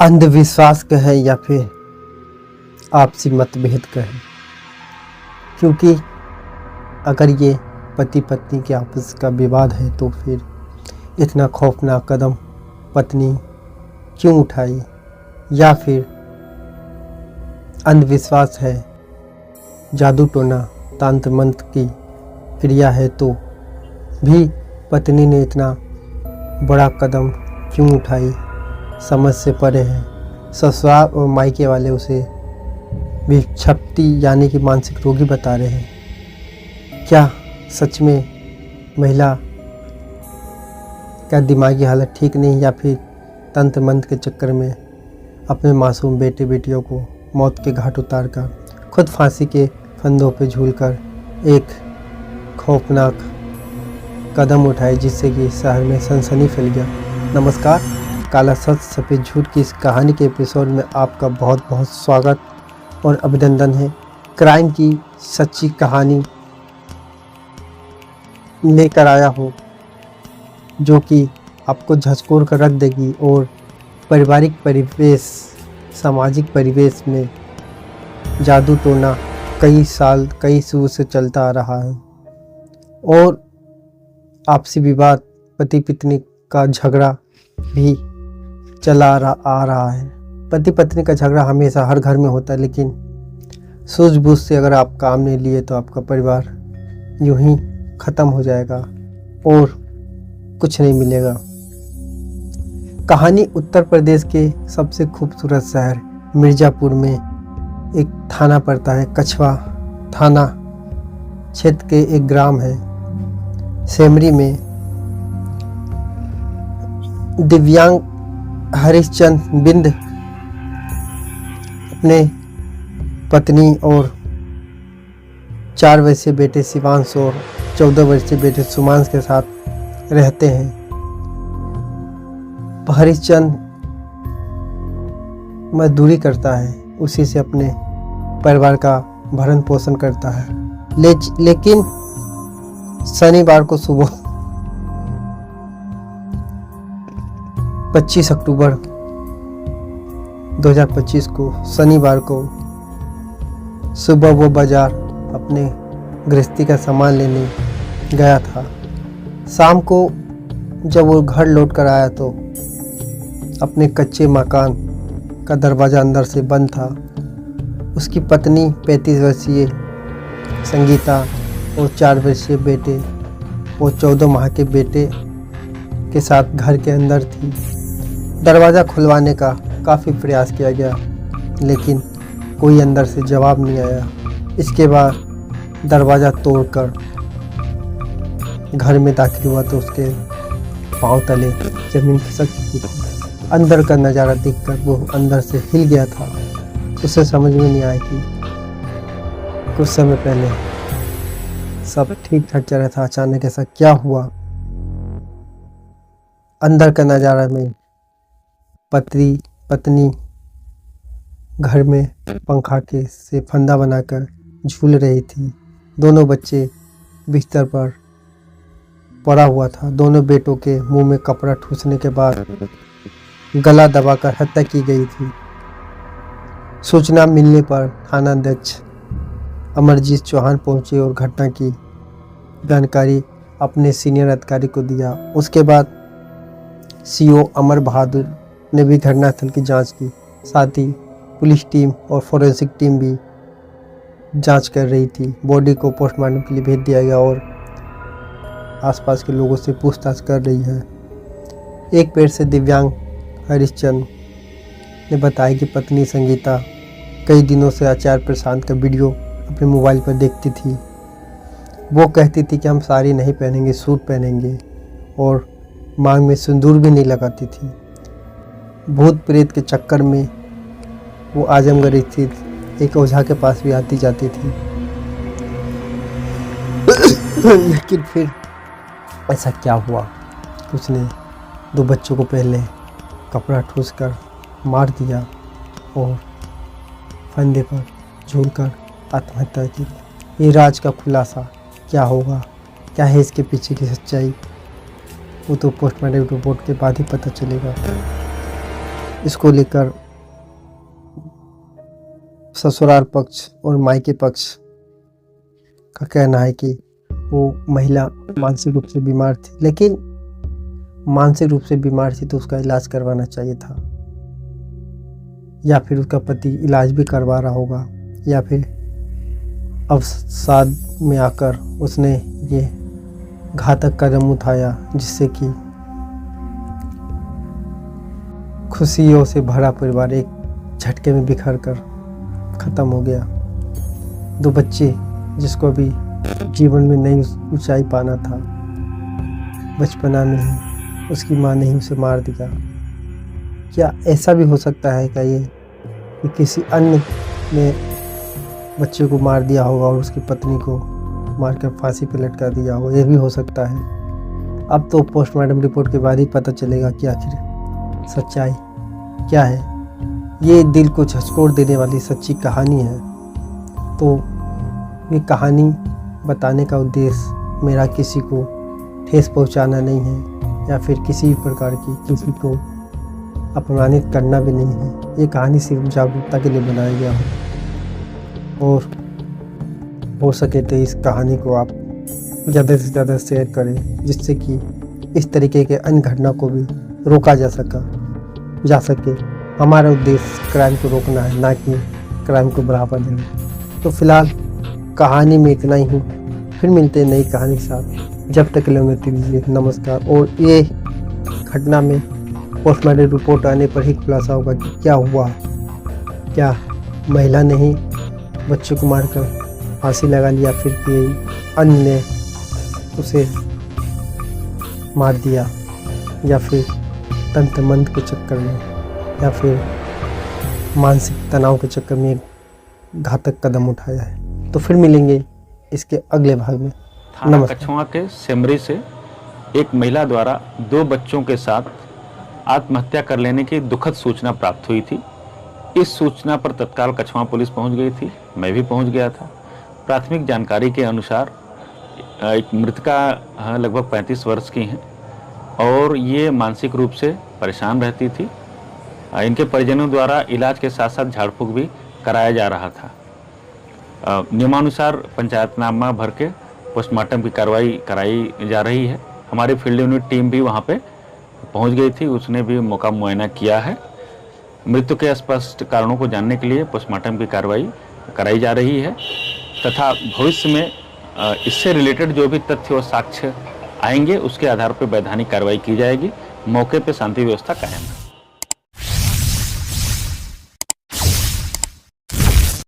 अंधविश्वास कहें या फिर आपसी मतभेद कहें, क्योंकि अगर ये पति पत्नी के आपस का विवाद है तो फिर इतना खौफनाक कदम पत्नी क्यों उठाई, या फिर अंधविश्वास है, जादू टोना तंत्र मंत्र की क्रिया है तो भी पत्नी ने इतना बड़ा कदम क्यों उठाई, समझ से परे है। ससुराल और मायके वाले उसे विक्षिप्ति यानी कि मानसिक रोगी बता रहे हैं। क्या सच में महिला का दिमागी हालत ठीक नहीं, या फिर तंत्र मंत्र के चक्कर में अपने मासूम बेटे बेटियों को मौत के घाट उतार कर खुद फांसी के फंदों पर झूलकर एक खौफनाक कदम उठाए, जिससे कि शहर में सनसनी फैल गया। नमस्कार, काला सच सफ़ेद झूठ की इस कहानी के एपिसोड में आपका बहुत बहुत स्वागत और अभिनंदन है। क्राइम की सच्ची कहानी लेकर आया हूँ जो कि आपको झकझोर कर रख देगी और पारिवारिक परिवेश, सामाजिक परिवेश में जादू टोना कई साल कई शुरू से चलता आ रहा है और आपसी विवाद, पति पत्नी का झगड़ा भी चला आ रहा है। पति पत्नी का झगड़ा हमेशा हर घर में होता है, लेकिन सूझबूझ से अगर आप काम नहीं लिए तो आपका परिवार यूं ही ख़त्म हो जाएगा और कुछ नहीं मिलेगा। कहानी उत्तर प्रदेश के सबसे खूबसूरत शहर मिर्ज़ापुर में एक थाना पड़ता है। कछवा थाना क्षेत्र के एक ग्राम है सेमरी में दिव्यांग हरिश्चंद्र बिंद अपने पत्नी और 4 वर्षीय बेटे शिवांश और 14 वर्षीय बेटे सुमांश के साथ रहते हैं। हरिश्चंद्र मजदूरी करता है, उसी से अपने परिवार का भरण पोषण करता है। लेकिन शनिवार को सुबह 25 अक्टूबर 2025 को शनिवार को सुबह वो बाजार अपने गृहस्थी का सामान लेने गया था। शाम को जब वो घर लौट कर आया तो अपने कच्चे मकान का दरवाज़ा अंदर से बंद था। उसकी पत्नी 35 वर्षीय संगीता और 4 वर्षीय बेटे और 14 माह के बेटे के साथ घर के अंदर थी। दरवाज़ा खुलवाने का काफ़ी प्रयास किया गया, लेकिन कोई अंदर से जवाब नहीं आया। इसके बाद दरवाज़ा तोड़कर घर में दाखिल हुआ तो उसके पांव तले ज़मीन खिसक चुकी थी। अंदर का नज़ारा देखकर वो अंदर से हिल गया था। उसे समझ में नहीं आया कि कुछ समय पहले सब ठीक ठाक चल रहा था, अचानक ऐसा क्या हुआ। अंदर का नज़ारा में पत्नी घर में पंखा के से फंदा बनाकर झूल रही थी। दोनों बच्चे बिस्तर पर पड़ा हुआ था। दोनों बेटों के मुंह में कपड़ा ठूसने के बाद गला दबाकर हत्या की गई थी। सूचना मिलने पर थानाध्यक्ष अमरजीत चौहान पहुंचे और घटना की जानकारी अपने सीनियर अधिकारी को दिया। उसके बाद सीओ अमर बहादुर ने भी घटनास्थल की जांच की। साथ ही पुलिस टीम और फोरेंसिक टीम भी जांच कर रही थी। बॉडी को पोस्टमार्टम के लिए भेज दिया गया और आसपास के लोगों से पूछताछ कर रही है। एक पेड़ से दिव्यांग हरिश्चंद्र ने बताया कि पत्नी संगीता कई दिनों से आचार्य प्रशांत का वीडियो अपने मोबाइल पर देखती थी। वो कहती थी कि हम साड़ी नहीं पहनेंगे, सूट पहनेंगे, और मांग में सिंदूर भी नहीं लगाती थी। भूत प्रेत के चक्कर में वो आजमगढ़ स्थित एक ओझा के पास भी आती जाती थी। लेकिन फिर ऐसा क्या हुआ, उसने 2 बच्चों को पहले कपड़ा ठूस कर मार दिया और फंदे पर झूलकर आत्महत्या की। ये राज का खुलासा क्या होगा, क्या है इसके पीछे की सच्चाई, वो तो पोस्टमार्टम रिपोर्ट के बाद ही पता चलेगा। इसको लेकर ससुराल पक्ष और मायके पक्ष का कहना है कि वो महिला मानसिक रूप से बीमार थी, लेकिन मानसिक रूप से बीमार थी तो उसका इलाज करवाना चाहिए था, या फिर उसका पति इलाज भी करवा रहा होगा, या फिर अवसाद में आकर उसने ये घातक कदम उठाया जिससे कि खुशियों से भरा परिवार एक झटके में बिखर कर ख़त्म हो गया। 2 बच्चे जिसको अभी जीवन में नई ऊंचाई पाना था, बचपना में ही उसकी माँ ने ही उसे मार दिया। क्या ऐसा भी हो सकता है क्या ये कि किसी अन्य ने बच्चे को मार दिया होगा और उसकी पत्नी को मारकर फांसी पे लटका दिया हो? ये भी हो सकता है। अब तो पोस्टमार्टम रिपोर्ट के बाद ही पता चलेगा कि आखिर सच्चाई क्या है। ये दिल को झकझोर देने वाली सच्ची कहानी है। तो ये कहानी बताने का उद्देश्य मेरा किसी को ठेस पहुंचाना नहीं है, या फिर किसी भी प्रकार की किसी को अपमानित करना भी नहीं है। ये कहानी सिर्फ जागरूकता के लिए बनाया गया है, और हो सके तो इस कहानी को आप ज़्यादा से ज़्यादा शेयर करें, जिससे कि इस तरीके के अन्य घटना को भी रोका जा सके। हमारा उद्देश्य क्राइम को रोकना है, ना कि क्राइम को बढ़ावा देना। तो फिलहाल कहानी में इतना ही। फिर मिलते हैं नई कहानी के साथ। जब तक के लिए अनुमति दीजिए, नमस्कार। और ये घटना में पोस्टमार्टम रिपोर्ट आने पर ही खुलासा होगा कि क्या हुआ। क्या महिला ने ही बच्चे को मारकर फांसी लगा लिया, फिर कोई अन्य ने उसे मार दिया, या फिर तंत्र मंत्र के चक्कर में, या फिर मानसिक तनाव के चक्कर में एक घातक कदम उठाया है। तो फिर मिलेंगे इसके अगले भाग में। थाना कछुआ के सेमरी से एक महिला द्वारा 2 बच्चों के साथ आत्महत्या कर लेने की दुखद सूचना प्राप्त हुई थी। इस सूचना पर तत्काल कछुआ पुलिस पहुंच गई थी, मैं भी पहुंच गया था। प्राथमिक जानकारी के अनुसार एक मृतका लगभग 35 वर्ष की हैं और ये मानसिक रूप से परेशान रहती थी। इनके परिजनों द्वारा इलाज के साथ साथ झाड़ फूक भी कराया जा रहा था। नियमानुसार पंचायतनामा भर के पोस्टमार्टम की कार्रवाई कराई जा रही है। हमारी फील्ड यूनिट टीम भी वहाँ पे पहुँच गई थी, उसने भी मौका मुआयना किया है। मृत्यु के स्पष्ट कारणों को जानने के लिए पोस्टमार्टम की कार्रवाई कराई जा रही है, तथा भविष्य में इससे रिलेटेड जो भी तथ्य और साक्ष्य आएंगे उसके आधार पर वैधानिक कार्रवाई की जाएगी। मौके पर शांति व्यवस्था कायम है।